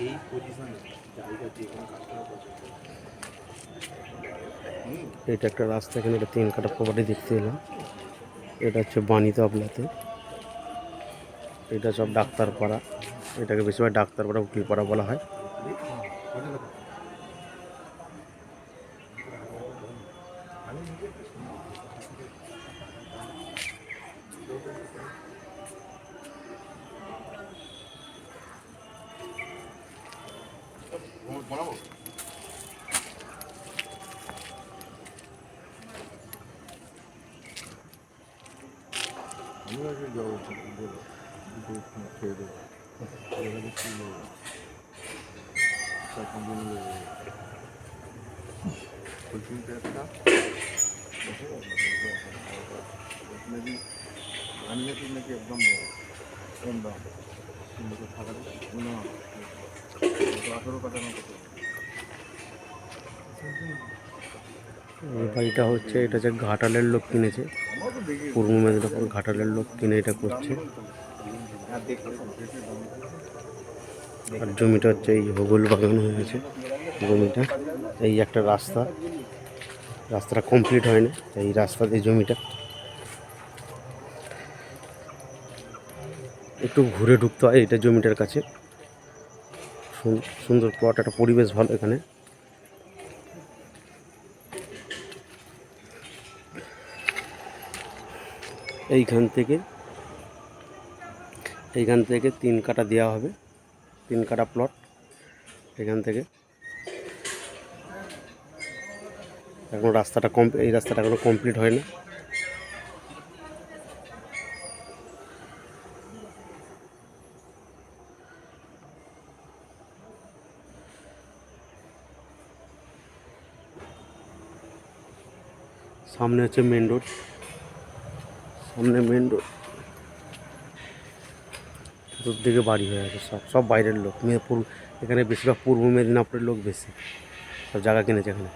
এই পজিশনে জায়গা যে কোনো কাজ করা পছন্দ। এটা একটা রাস্তা, এখানে একটা 3 কাঠা প্রপার্টি দেখতে এলাম। এটা হচ্ছে বাণিত আপলাতে। এটা সব ডাক্তারপাড়া, এটাকে বেশিরভাগ ডাক্তারপাড়া উকিলপাড়া বলা হয়। নাকি একদম কম দাম থাকা 18 কাটা না কত। এই বাড়িটা হচ্ছে, এটা হচ্ছে ঘাটালের লোক কিনেছে, পূর্ব মেদিনীপুর ঘাটালের লোক কিনে এটা করছে। আর জমিটা হচ্ছে এই হগুল বাগান হয়েছে জমিটা। এই একটা রাস্তা, রাস্তাটা কমপ্লিট হয়নি, এই রাস্তা দিয়ে জমিটা একটু ঘুরে ঢুকতে হয় এটা জমিটার কাছে। সুন্দর প্লট, একটা পরিবেশ ভালো এখানে। এইখান থেকে 3 কাঠা দেওয়া হবে, 3 কাঠা প্লট এখান থেকে। এখন রাস্তাটা এই রাস্তাটা এখনো কমপ্লিট হয়নি। সামনে হচ্ছে মেন রোড, সামনে মেন রোড, চতুর্দিকে বাড়ি হয়ে আছে, সব বাইরের লোক। এখানে বেশিরভাগ পূর্ব মেদিনীপুরের লোক বেশি, সব জায়গা কিনেছে এখানে।